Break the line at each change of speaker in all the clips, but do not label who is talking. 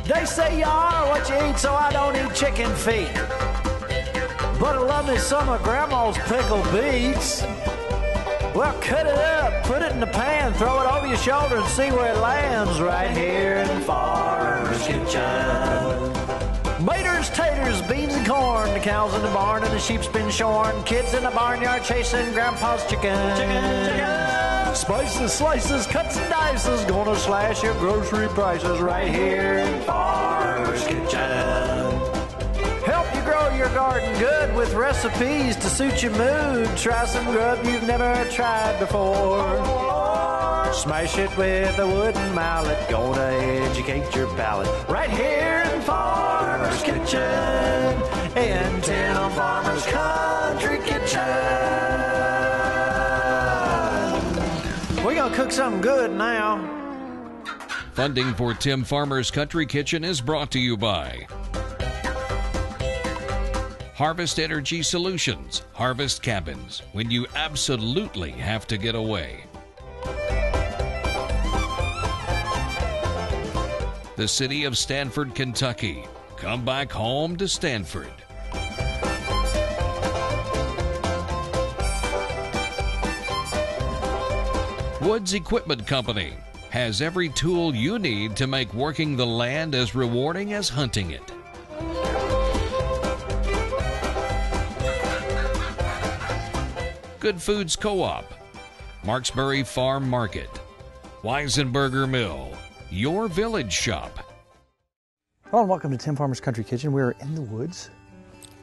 They say you are what you eat, so I don't eat chicken feet. But I love me some of Grandma's pickled beets. Well, cut it up, put it in the pan, throw it over your shoulder and see where it lands right here in Farmer's Kitchen. Maters, taters, beans and corn, the cows in the barn and the sheep's been shorn, kids in the barnyard chasing Grandpa's chicken. Spices, slices, cuts and dices, gonna slash your grocery prices right here in Farmer's Kitchen. Help you grow your garden good with recipes to suit your mood. Try some grub you've never tried before. Smash it with a wooden mallet. Gonna educate your palate right here in Farmer's Kitchen. In Tim Farmer's Country Kitchen. We're gonna cook something good now.
Funding for Tim Farmer's Country Kitchen is brought to you by Harvest Energy Solutions, Harvest Cabins, when you absolutely have to get away. The City of Stanford, Kentucky. Come back home to Stanford. Woods Equipment Company has every tool you need to make working the land as rewarding as hunting it. Good Foods Co-op, Marksbury Farm Market, Weisenberger Mill, your village shop.
Hello and welcome to Tim Farmer's Country Kitchen. We're in the woods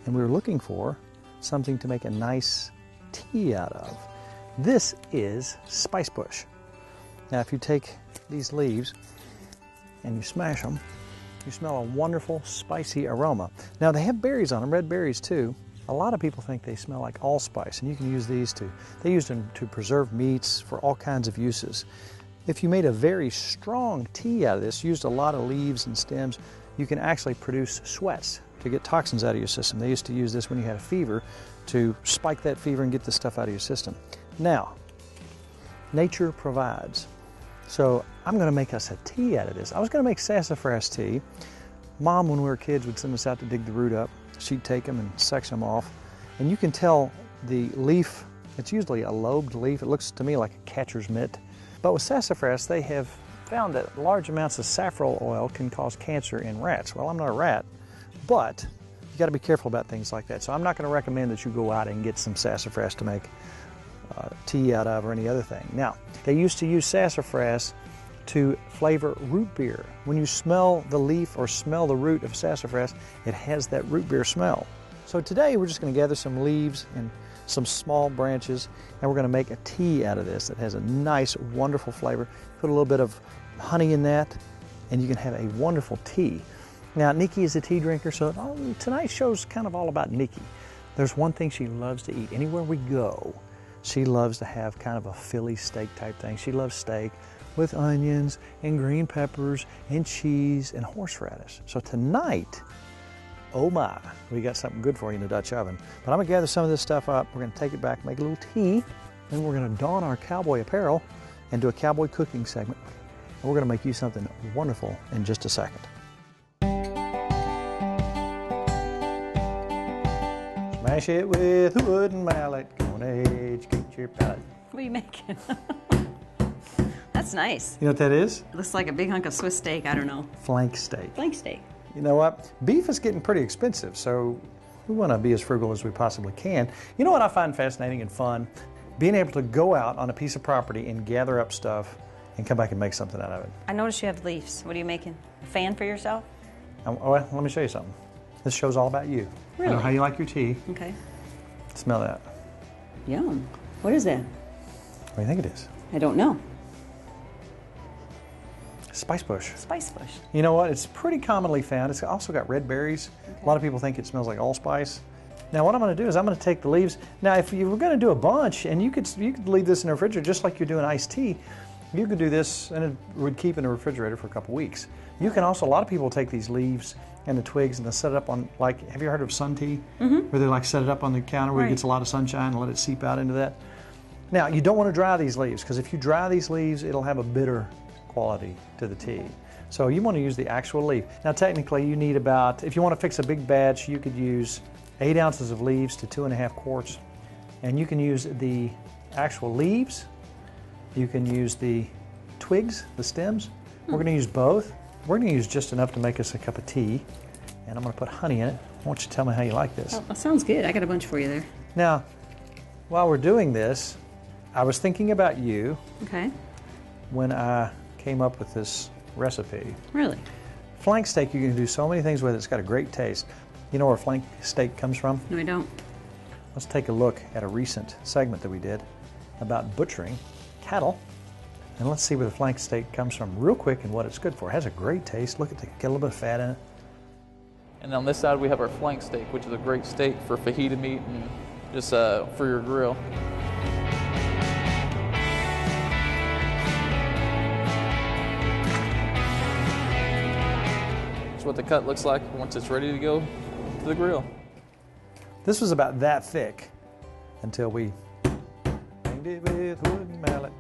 and we're looking for something to make a nice tea out of. This is Spicebush. Now if you take these leaves and you smash them, you smell a wonderful spicy aroma. Now they have berries on them, red berries too. A lot of people think they smell like allspice, and you can use these too. They use them to preserve meats for all kinds of uses. If you made a very strong tea out of this, used a lot of leaves and stems, you can actually produce sweats to get toxins out of your system. They used to use this when you had a fever to spike that fever and get the stuff out of your system. Now, nature provides. So I'm going to make us a tea out of this. I was going to make sassafras tea. Mom, when we were kids, would send us out to dig the root up. She'd take them and section them off. And you can tell the leaf, it's usually a lobed leaf. It looks to me like a catcher's mitt. But with sassafras, they have found that large amounts of saffron oil can cause cancer in rats. Well, I'm not a rat, but you got to be careful about things like that. So I'm not going to recommend that you go out and get some sassafras to make tea out of or any other thing. Now, they used to use sassafras to flavor root beer. When you smell the leaf or smell the root of sassafras, it has that root beer smell. So today we're just going to gather some leaves and some small branches, and we're going to make a tea out of this that has a nice, wonderful flavor. Put a little bit of honey in that, and you can have a wonderful tea. Now, Nicki is a tea drinker, so tonight's show's kind of all about Nicki. There's one thing she loves to eat. Anywhere we go, she loves to have kind of a Philly steak type thing. She loves steak with onions and green peppers and cheese and horseradish. So tonight, oh my, we got something good for you in the Dutch oven. But I'm gonna gather some of this stuff up. We're gonna take it back, make a little tea, then we're gonna don our cowboy apparel and do a cowboy cooking segment. And we're gonna make you something wonderful in just a second. Smash it with a wooden mallet, gonna educate your palate.
What are you making? That's nice.
You know what that is?
It looks like a big hunk of Swiss steak, I don't know.
Flank steak.
Flank steak.
You know what? Beef is getting pretty expensive, so we want to be as frugal as we possibly can. You know what I find fascinating and fun? Being able to go out on a piece of property and gather up stuff and come back and make something out of it.
I noticed you have leaves. What are you making? A fan for yourself?
Well, let me show you something. This show's all about you.
Really?
I know how you like your tea.
Okay.
Smell that.
Yum. What is that?
What do you think it is?
I don't know.
Spicebush.
Spicebush.
You know what? It's pretty commonly found. It's also got red berries. Okay. A lot of people think it smells like allspice. Now what I'm going to do is I'm going to take the leaves. Now if you were going to do a bunch, and you could leave this in the refrigerator just like you're doing iced tea, you could do this and it would keep in the refrigerator for a couple weeks. You can also, a lot of people take these leaves and the twigs and they set it up on, like, have you heard of sun tea? Mm-hmm. Where they like set it up on the counter where it gets a lot of sunshine and let it seep out into that. Now you don't want to dry these leaves, because if you dry these leaves, it'll have a bitter quality to the tea. So you want to use the actual leaf. Now technically you need about, if you want to fix a big batch, you could use 8 ounces of leaves to 2.5 quarts. And you can use the actual leaves, you can use the twigs, the stems. We're going to use both. We're going to use just enough to make us a cup of tea. And I'm going to put honey in it. I want you to tell me how you like this.
Oh, that sounds good. I got a bunch for you there.
Now, while we're doing this, I was thinking about you
Okay.
when I came up with this recipe.
Really?
Flank steak, you can do so many things with it. It's got a great taste. You know where flank steak comes from?
No, I don't.
Let's take a look at a recent segment that we did about butchering cattle. And let's see where the flank steak comes from real quick and what it's good for. It has a great taste. Look at it, get a little bit of fat in it.
And on this side we have our flank steak, which is a great steak for fajita meat and just for your grill. That's what the cut looks like once it's ready to go to the grill.
This was about that thick until we banged it with wooden mallet.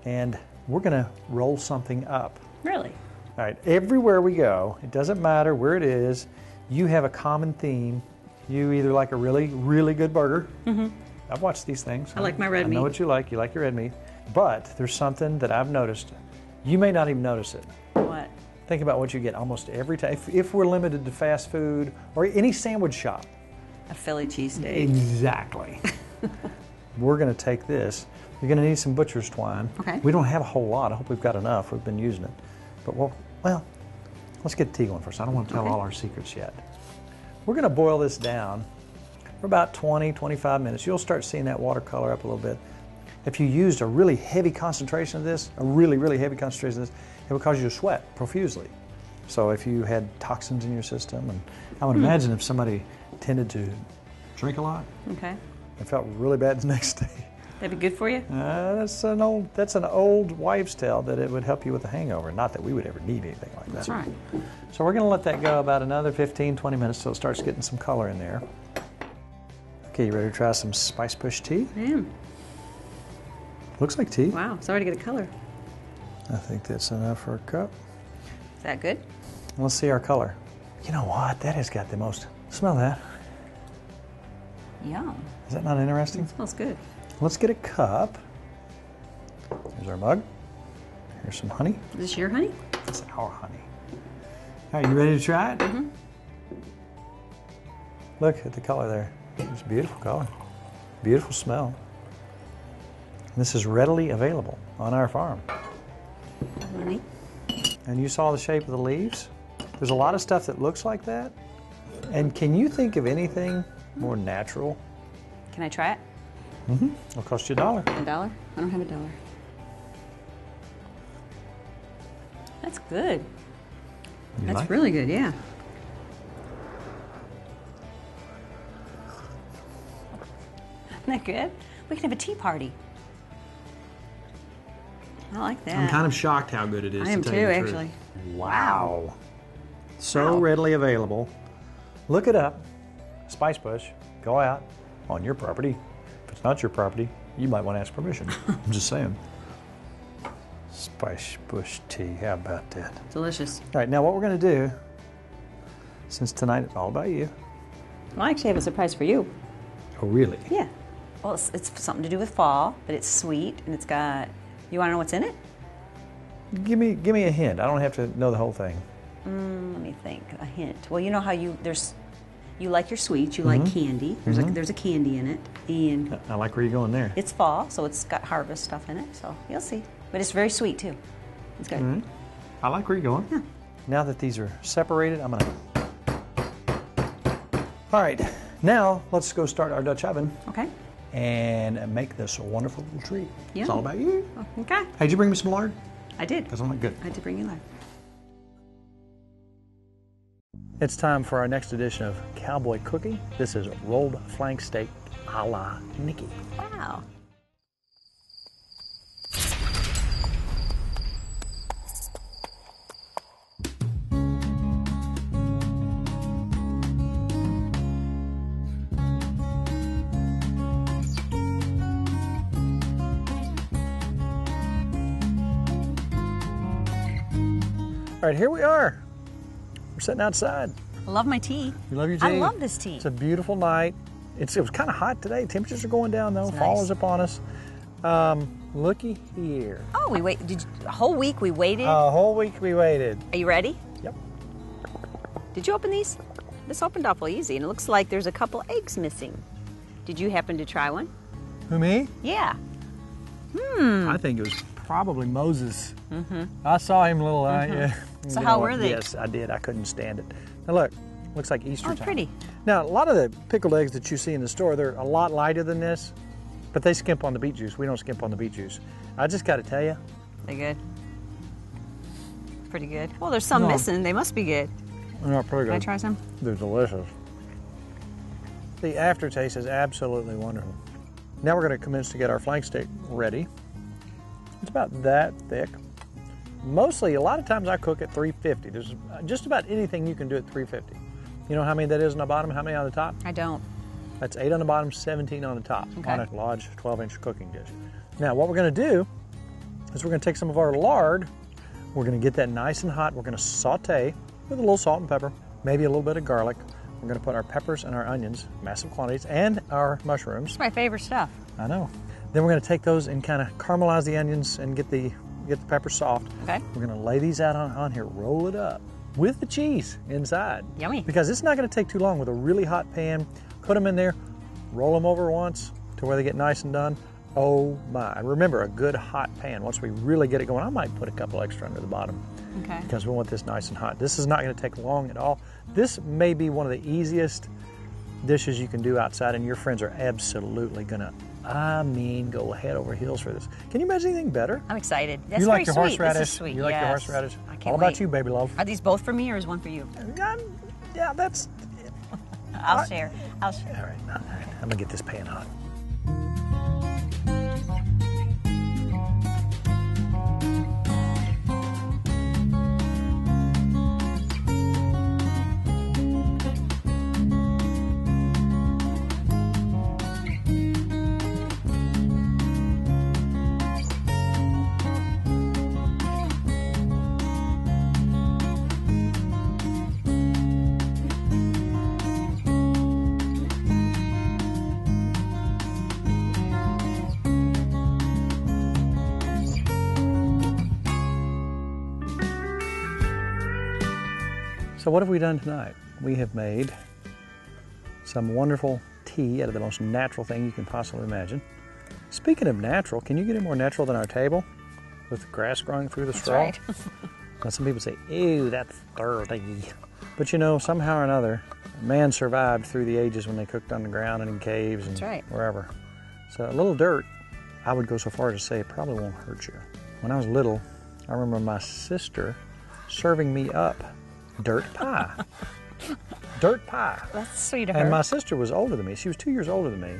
And we're gonna roll something up.
Really?
All right, everywhere we go, it doesn't matter where it is, you have a common theme. You either like a really, really good burger. I've watched these things.
I like my red
I know
meat.
what you like your red meat. But there's something that I've noticed. You may not even notice it.
What?
Think about what you get almost every time. If we're limited to fast food or any sandwich shop.
A Philly cheesesteak.
Exactly. We're going to take this. You're going to need some butcher's twine.
Okay.
We don't have a whole lot. I hope we've got enough. We've been using it. But well, let's get the tea going first. I don't want to tell all our secrets yet. We're going to boil this down for about 20, 25 minutes. You'll start seeing that water color up a little bit. If you used a really heavy concentration of this, a really, really heavy concentration of this, it would cause you to sweat profusely. So if you had toxins in your system, and I would imagine if somebody tended to drink a lot,
Okay.
and felt really bad the next day.
That'd be good for you?
That's an old wives' tale that it would help you with a hangover. Not that we would ever need anything like that.
That's right.
So we're going to let that go about another 15, 20 minutes so it starts getting some color in there. Okay, you ready to try some Spicebush tea?
I am.
Looks like tea.
Wow, sorry to get a color.
I think that's enough for a cup.
Is that good?
Let's see our color. You know what? That has got the most. Smell that.
Yum.
Is that not interesting?
It smells good.
Let's get a cup. Here's our mug. Here's some honey.
Is this your honey?
It's our honey. All right, you ready to try it?
Mm-hmm.
Look at the color there. It's a beautiful color. Beautiful smell. And this is readily available on our farm.
Honey.
And you saw the shape of the leaves? There's a lot of stuff that looks like that. And can you think of anything more natural?
Can I try it?
Mm-hmm. It'll cost you $1.
$1? I don't have $1. That's good.
You
That's
like it?
really good, yeah. Isn't that good? We can have a tea party. I like that.
I'm kind of shocked how good it is.
I am
to tell you
too,
the truth.
actually.
Wow. So
Wow.
readily available. Look it up. Spicebush. Go out on your property. If it's not your property, you might want to ask permission. I'm just saying. Spicebush tea. How about that?
Delicious.
All right, now what we're going to do, since tonight it's all about you.
Well, I actually have a surprise for you.
Oh, really?
Yeah. Well, it's something to do with fall, but it's sweet and it's got. You want to know what's in it?
Give me a hint. I don't have to know the whole thing.
Let me think. A hint. Well, you know how you like your sweets. You like candy. There's a candy in it, and
I like where you're going there.
it's fall, so it's got harvest stuff in it. So you'll see. But it's very sweet too. It's good.
I like where you're going.
Yeah.
Now that these are separated, I'm gonna. All right, now let's go start our Dutch oven
Okay.
and make this a wonderful little treat.
Yeah.
It's all about you.
Okay.
Hey, did you bring me some lard?
I did.
Because I'm not good.
I did bring you lard.
It's time for our next edition of Cowboy Cooking. This is rolled flank steak a la Nicki.
Wow.
right, here we are. We're sitting outside.
I love my tea.
You love your tea?
I love this tea.
It's a beautiful night. It was kind of hot today. Temperatures are going down though.
It's
Fall
nice.
is upon us. Looky here.
Oh, we wait. A whole week we waited.
A whole week we waited.
Are you ready?
Yep.
Did you open these? This opened awful easy, and it looks like there's a couple eggs missing. Did you happen to try one?
Who, me?
Yeah.
I think it was probably Moses. I saw him a little. Yeah.
So
You
how
know
were
what?
they?
Yes, I did. I couldn't stand it. Now look, looks like Easter
Oh,
time.
pretty.
Now, a lot of the pickled eggs that you see in the store, they're a lot lighter than this, but they skimp on the beet juice. We don't skimp on the beet juice. I just got to tell you.
They good? Pretty good. Well, there's some
No.
missing. They must be good.
They're not pretty
Can I
good.
try some?
They're delicious. The aftertaste is absolutely wonderful. Now we're going to commence to get our flank steak ready. It's about that thick. Mostly, a lot of times I cook at 350. There's just about anything you can do at 350. You know how many that is on the bottom, how many on the top?
I don't.
That's 8 on the bottom, 17 on the top,
Okay.
on a large 12-inch cooking dish. Now, what we're going to do is we're going to take some of our lard. We're going to get that nice and hot. We're going to saute with a little salt and pepper, maybe a little bit of garlic. We're going to put our peppers and our onions, massive quantities, and our mushrooms.
It's my favorite stuff.
I know. Then we're going to take those and kind of caramelize the onions and get the pepper soft.
Okay.
We're going to lay these out on here, roll it up with the cheese inside.
Yummy.
Because it's not going to take too long with a really hot pan. Put them in there, roll them over once to where they get nice and done. Oh my. Remember, a good hot pan. Once we really get it going, I might put a couple extra under the bottom
Okay.
because we want this nice and hot. This is not going to take long at all. This may be one of the easiest dishes you can do outside, and your friends are absolutely going to, go head over heels for this. Can you imagine anything better?
I'm excited. That's
You like
very
your
sweet.
horseradish?
This is sweet.
You like your
Yes.
horseradish?
I can't
All about
wait.
you, baby love.
Are these both for me or is one for you?
Yeah, that's...
I'll share. I'll share.
All right, I'm going to get this pan hot. So what have we done tonight? We have made some wonderful tea out of the most natural thing you can possibly imagine. Speaking of natural, can you get any more natural than our table with the grass growing through the straw?
right.
Now some people say, ew, that's dirty. But you know, somehow or another, man survived through the ages when they cooked on the ground and in caves and
That's right.
wherever. So a little dirt, I would go so far as to say it probably won't hurt you. When I was little, I remember my sister serving me up dirt pie. Dirt pie.
That's sweet of her.
And my sister was older than me. She was 2 years older than me.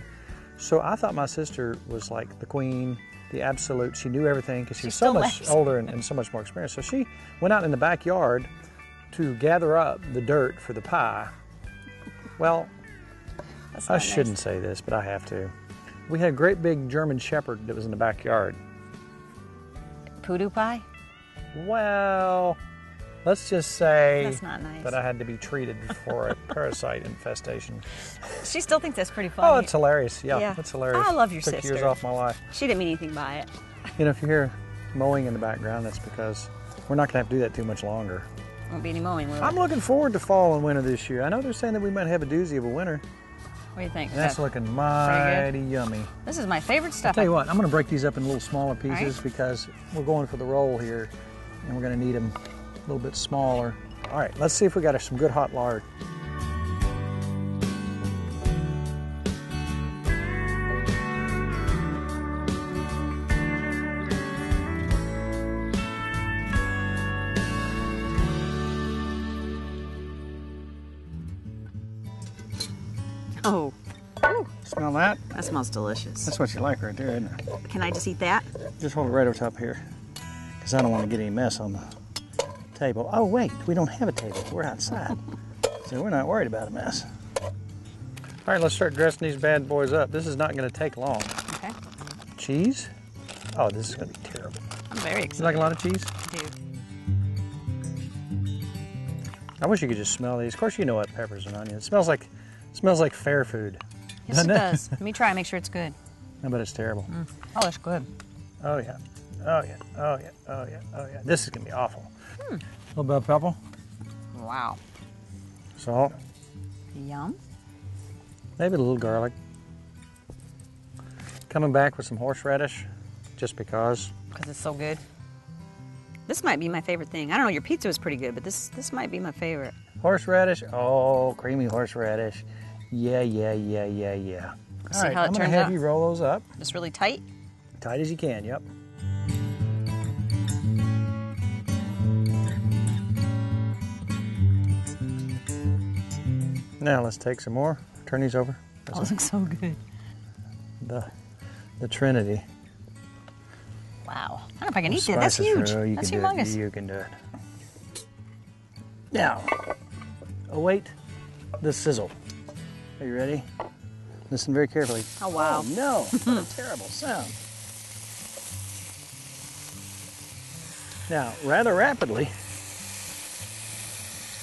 So I thought my sister was like the queen, the absolute. She knew everything because she was so
still
much
lives.
older and so much more experienced. So she went out in the backyard to gather up the dirt for the pie. Well,
That's
I
not
shouldn't
nice.
say this, but I have to. We had a great big German Shepherd that was in the backyard.
Poodoo pie?
Well, let's just say
That's not nice.
that I had to be treated for a parasite infestation.
She still thinks that's pretty funny.
Oh, it's hilarious. Yeah,
Yeah.
it's hilarious.
I love your
Took
sister.
years off my life.
She didn't mean anything by it.
You know, if you hear mowing in the background, that's because we're not going to have to do that too much longer.
Won't be any mowing, will
I'm
it?
looking forward to fall and winter this year. I know they're saying that we might have a doozy of a winter,
What do you think?
and that's
So,
looking mighty yummy.
this is my favorite stuff.
Tell you what, I'm going to break these up in little smaller pieces
right.
because we're going for the roll here, and we're going to need them a little bit smaller. All right, let's see if we got some good hot lard.
Oh,
Smell that?
that smells delicious.
That's what you like right there, isn't it?
Can I just eat that?
Just hold it right over top here, because I don't want to get any mess on the table. Oh wait, we don't have a table. We're outside, so we're not worried about a mess. All right, let's start dressing these bad boys up. This is not going to take long.
Okay.
Cheese? Oh, this is going to be terrible.
I'm very
You
excited.
like a lot of cheese?
I do.
I wish you could just smell these. Of course, you know what peppers and onions. It smells like fair food.
Yes, it does. Let me try and make sure it's good.
I bet it's terrible.
Oh, that's good.
Oh yeah. Oh yeah. Oh yeah. Oh yeah. Oh yeah. This is gonna be awful. A little bit of pepper.
Wow.
Salt.
Yum.
Maybe a little garlic. Coming back with some horseradish, just because.
Because it's so good. This might be my favorite thing. I don't know, your pizza was pretty good, but this might be my favorite.
Horseradish, oh, creamy horseradish. Yeah, yeah, yeah, yeah, yeah.
See
All right,
how it
I'm gonna
turns
have
out?
you roll those up.
Just really tight.
Tight as you can, yep. Now let's take some more. Turn these over.
Oh, it looks so good.
The Trinity.
Wow. I don't know if I can eat that. That's
Spices
huge.
roll, you
That's
can do it.
humongous.
You can do it. Now, await the sizzle. Are you ready? Listen very carefully.
Oh, wow.
Oh, no. What a terrible sound. Now, rather rapidly,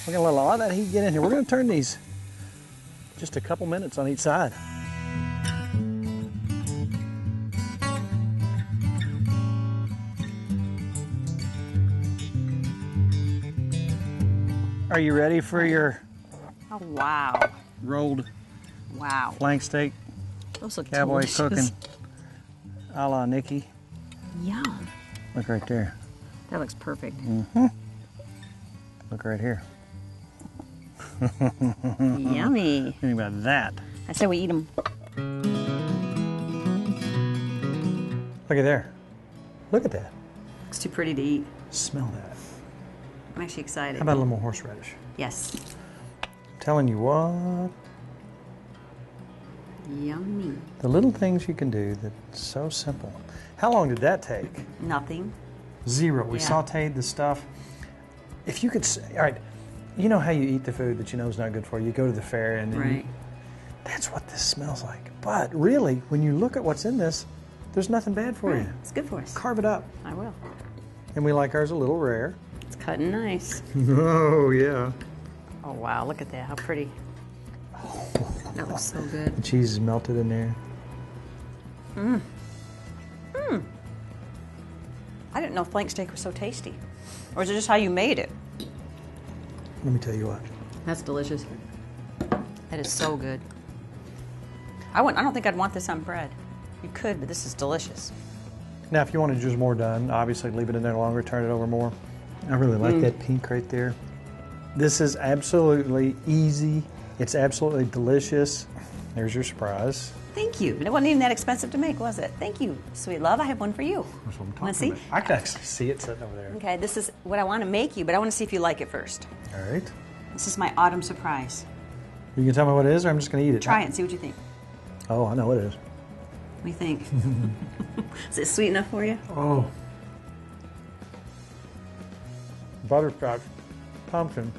we're going to let a lot of that heat get in here. We're going to turn these just a couple minutes on each side. Are you ready for your
Oh, wow.
rolled
Wow.
flank steak?
Those look
Cowboy
delicious.
Cooking a la Nicki.
Yum.
Look right there.
That looks perfect.
Look right here.
Yummy.
Think about that.
I say we eat them.
Look at there. Look at that.
It's too pretty to eat.
Smell that.
I'm actually excited.
How about a little more horseradish?
Yes.
Telling you what,
Yummy.
the little things you can do that's so simple. How long did that take?
Nothing.
0. We
Yeah.
sauteed the stuff. If you could, all right, you know how you eat the food that you know is not good for you. You go to the fair and then
Right.
that's what this smells like. But really, when you look at what's in this, there's nothing bad for you.
It's good for us.
Carve it up.
I will.
And we like ours a little rare.
It's cutting nice.
Oh, yeah.
Oh, wow. Look at that. How pretty. That looks so good.
The cheese is melted in there.
I didn't know flank steak was so tasty. Or is it just how you made it?
Let me tell you what.
That's delicious. That is so good. I don't think I'd want this on bread. You could, but this is delicious.
Now, if you wanted just more done, obviously leave it in there longer, turn it over more. I really like that pink right there. This is absolutely easy. It's absolutely delicious. There's your surprise.
Thank you. And it wasn't even that expensive to make, was it? Thank you, sweet love. I have one for you.
That's what I'm
Wanna
talking
see?
about. I can actually see it sitting over there.
Okay, this is what I want to make you, but I want to see if you like it first.
All right.
This is my autumn surprise.
You can tell me what it is, or I'm just going to eat it.
Try it and see what you think.
Oh, I know what it is.
What do you think? Is it sweet enough for you?
Oh. Butterscotch. Pumpkin.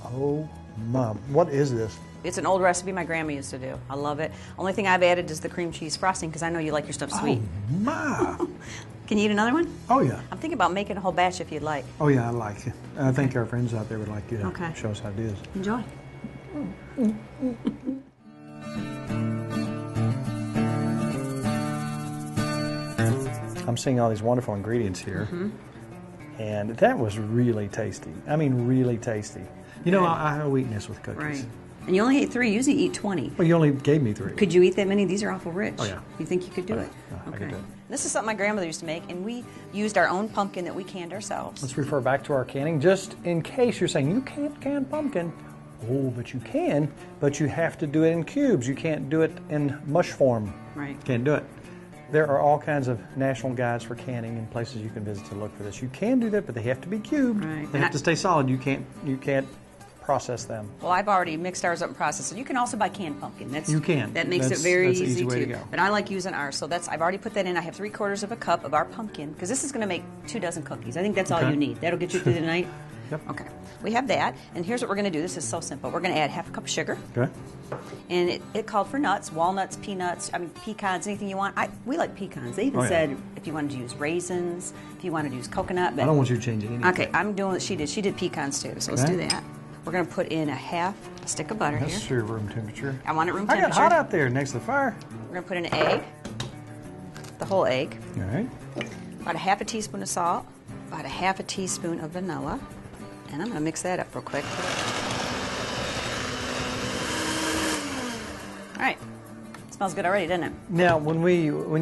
Oh, Mom. What is this?
It's an old recipe my grandma used to do. I love it. Only thing I've added is the cream cheese frosting because I know you like your stuff sweet.
Oh, Ma.
Can you eat another one?
Oh, yeah.
I'm thinking about making a whole batch if you'd like.
Oh, yeah, I like it. I think our friends out there would like you to
Okay.
show us how to do this.
Enjoy.
I'm seeing all these wonderful ingredients here. And that was really tasty. I mean, really tasty. You know, I have a weakness with cookies.
Right. And you only ate 3. You usually eat 20.
Well, you only gave me 3.
Could you eat that many? These are awful rich.
Oh, yeah.
You think you could do
Oh,
it?
yeah. I
Okay.
could do it.
This is something my grandmother used to make, and we used our own pumpkin that we canned ourselves.
Let's refer back to our canning, just in case you're saying, you can't can pumpkin. Oh, but you can, but you have to do it in cubes. You can't do it in mush form.
Right.
Can't do it. There are all kinds of national guides for canning and places you can visit to look for this. You can do that, but they have to be cubed.
Right.
They have to stay solid. You can't process them.
Well, I've already mixed ours up and processed it. You can also buy canned pumpkin.
You can.
That makes
That's-
it very
that's an
easy
easy way to
too.
go.
But I like using ours, so I've already put that in. I have 3/4 of a cup of our pumpkin because this is going to make 2 dozen cookies. I think that's all
Okay.
you need. That'll get you through the night.
Yep.
Okay. We have that, and here's what we're going to do. This is so simple. We're going to add 1/2 cup of sugar,
Okay.
and it called for nuts, walnuts, peanuts, pecans, anything you want. We like pecans. They even
Oh, yeah.
said if you wanted to use raisins, if you wanted to use coconut. But
I don't want you to change anything.
Okay, I'm doing what she did. She did pecans too, so let's
Okay.
do that. We're going to put in a half a stick of butter
That's
here.
your room temperature.
I want it room
I
temperature.
got hot out there next to the fire.
We're going to put in an egg, the whole egg,
All right.
about a half a teaspoon of salt, about a half a teaspoon of vanilla, and I'm going to mix that up real quick. All right. Smells good already, doesn't it?
Now, when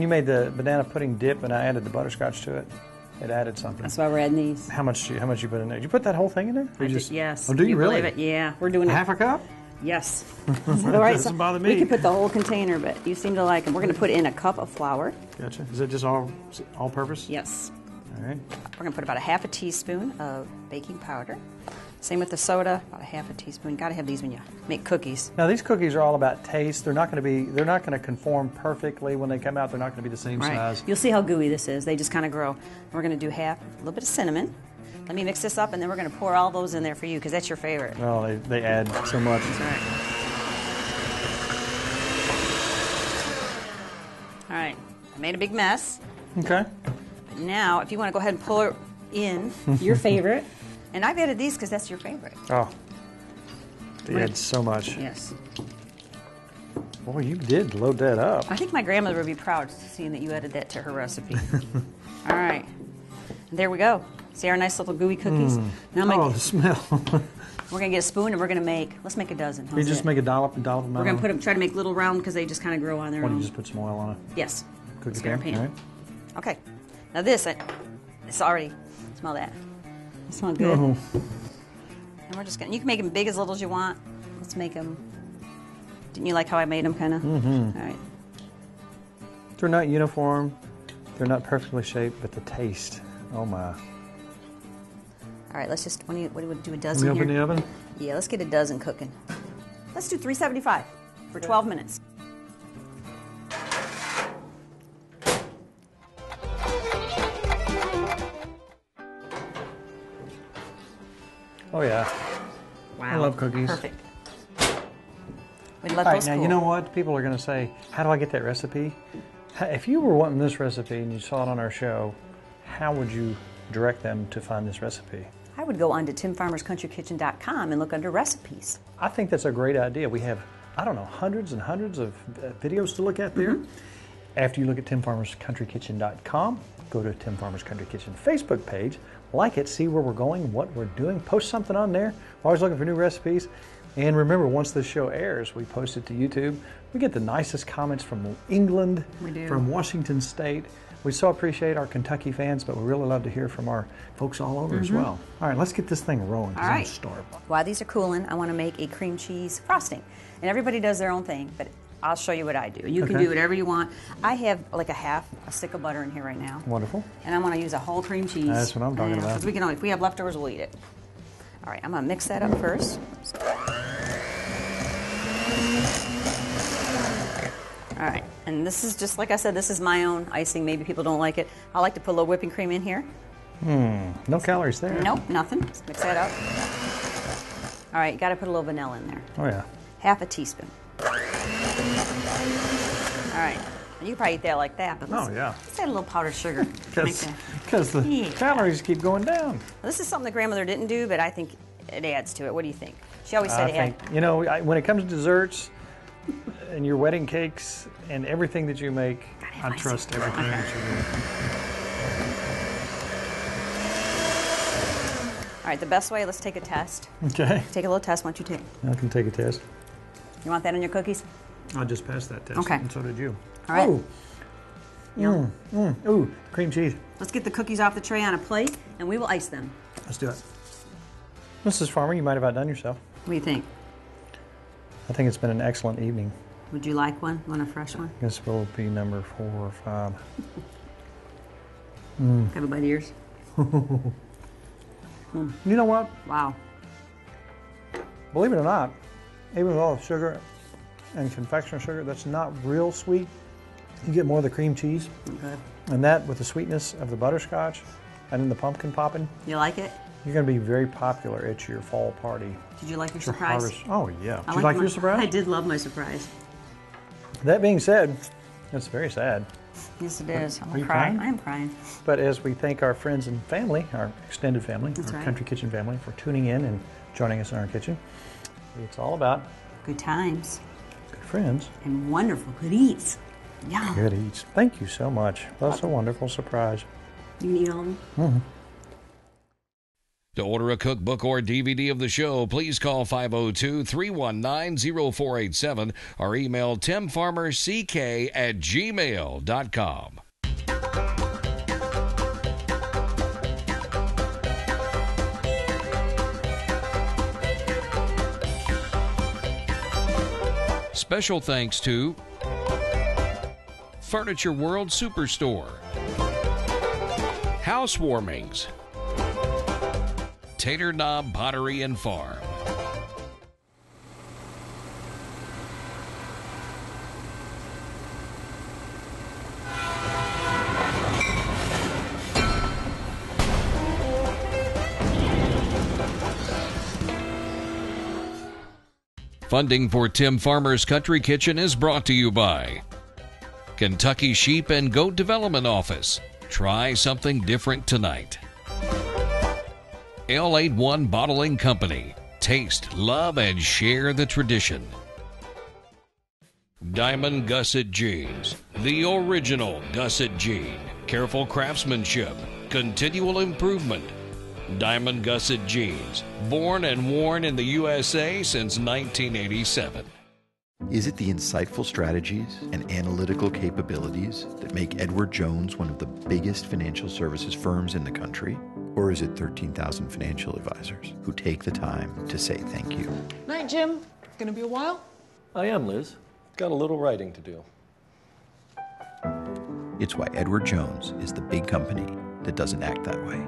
you made the banana pudding dip and I added the butterscotch to it, it added something.
That's why we're adding these.
How much you put in there? Did you put that whole thing in there? Or you just,
Yes.
Oh, do you really?
Believe it? Yeah, we're doing it.
Half a cup?
Yes.
All right, doesn't bother me.
We could put the whole container, but you seem to like them. We're going to put in a cup of flour.
Gotcha. Is it just all purpose?
Yes.
All right.
We're going to put about a half a teaspoon of baking powder. Same with the soda, about a half a teaspoon. Got to have these when you make cookies.
Now these cookies are all about taste. They're not going to conform perfectly when they come out. They're not going to be the same size.
You'll see how gooey this is. They just kind of grow. We're going to do a little bit of cinnamon. Let me mix this up, and then we're going to pour all those in there for you because that's your favorite.
Well, they add so much.
That's right. All right. I made a big mess.
Okay.
But now, if you want to go ahead and pour in your favorite, and I've added these because that's your favorite.
Oh. They add so much.
Yes.
Boy, you did load that up.
I think my grandmother would be proud seeing that you added that to her recipe. All right. And there we go. See our nice little gooey cookies? Now
The smell.
we're going to get a spoon and we're going to let's make a dozen.
You just make a dollop of them.
We're going to try to make little round because they just kind of grow on their
Why don't
own.
you just put some oil on it?
Yes.
Cookie
Spare
pan.
pan.
All right.
Okay. Now this, it's already, smell that. It smells good.
Oh.
And we're just going to, you can make them big as little as you want. Let's make them, didn't you like how I made them kind of? Mm-hmm. All right.
They're not uniform. They're not perfectly shaped, but the taste. Oh my.
All right, let's just, what do you do, a
Can
dozen
we
here?
open the oven?
Yeah, let's get a dozen cooking. Let's do 375 for 12 minutes.
Oh yeah.
Wow.
I love cookies.
Perfect. We'd let
All right,
those
now
cool.
you know what? People are going to say, how do I get that recipe? If you were wanting this recipe and you saw it on our show, how would you direct them to find this recipe?
I would go on to timfarmerscountrykitchen.com and look under recipes.
I think that's a great idea. We have, I don't know, hundreds and hundreds of videos to look at there. After you look at timfarmerscountryKitchen.com, go to Tim Farmer's Country Kitchen Facebook page, like it, see where we're going, what we're doing, post something on there. We're always looking for new recipes. And remember, once this show airs, we post it to YouTube. We get the nicest comments from England,
We do.
from Washington State. We so appreciate our Kentucky fans, but we really love to hear from our folks all over as well. All right, let's get this thing rolling. 'Cause
All right.
I'm starved.
While these are cooling, I want to make a cream cheese frosting. And everybody does their own thing, but I'll show you what I do. You can
Okay.
do whatever you want. I have like a stick of butter in here right now.
Wonderful.
And I want to use a whole cream cheese.
That's what I'm talking about.
Because we can if we have leftovers, we'll eat it. All right, I'm going to mix that up first. All right, and this is just like I said, this is my own icing. Maybe people don't like it. I like to put a little whipping cream in here.
No calories there.
Nope, nothing. Let's mix that up. All right, you got to put a little vanilla in there.
Oh, yeah.
Half a teaspoon. All right, and you can probably eat that like that, but let's add a little powdered sugar. to make that.
Because the calories keep going down.
Well, this is something the grandmother didn't do, but I think it adds to it. What do you think? She always
I
said
think, you know, when it comes to desserts and your wedding cakes and everything that you make, I trust everything that you do.
All right, the best way, let's take a test.
Okay.
Take a little test. Why don't you take?
I can take a test.
You want that on your cookies?
I just passed that test.
Okay.
And so did you.
All right.
Ooh. Ooh, cream cheese.
Let's get the cookies off the tray on a plate, and we will ice them.
Let's do it. Mrs. Farmer, you might have outdone yourself.
What do you think?
I think it's been an excellent evening.
Would you like one? Want a fresh one?
This will be number 4 or 5.
Have it by the ears.
You know what?
Wow.
Believe it or not, even with all the sugar and confectioner sugar, that's not real sweet. You get more of the cream cheese.
Okay.
And that with the sweetness of the butterscotch and then the pumpkin popping,
You like it?
you're going to be very popular at your fall party.
Did you like your
Your
surprise?
harvest. Oh, yeah.
I
Did you like
my-
your surprise?
I did love my surprise.
That being said, that's very sad.
Yes, it is.
Are
I'm
you
crying.
crying?
I'm crying.
But as we thank our friends and family, our extended family,
That's
our
right.
Country Kitchen family, for tuning in and joining us in our kitchen, it's all about
Good times
good friends,
and wonderful good eats. Yeah.
good eats. Thank you so much. That's a wonderful surprise.
You can eat all of them?
To order a cookbook or DVD of the show, please call 502-319-0487 or email timfarmerck@gmail.com. Special thanks to Furniture World Superstore, Housewarmings, Tater Knob Pottery and Farm. Funding for Tim Farmer's Country Kitchen is brought to you by Kentucky Sheep and Goat Development Office. Try something different tonight. L81 Bottling Company. Taste, love, and share the tradition. Diamond Gusset Jeans. The original Gusset Jean. Careful craftsmanship. Continual improvement. Diamond Gusset Jeans. Born and worn in the USA since 1987.
Is it the insightful strategies and analytical capabilities that make Edward Jones one of the biggest financial services firms in the country? Or is it 13,000 financial advisors who take the time to say thank you?
Night, Jim. Gonna be a while?
I am, Liz. Got a little writing to do.
It's why Edward Jones is the big company that doesn't act that way.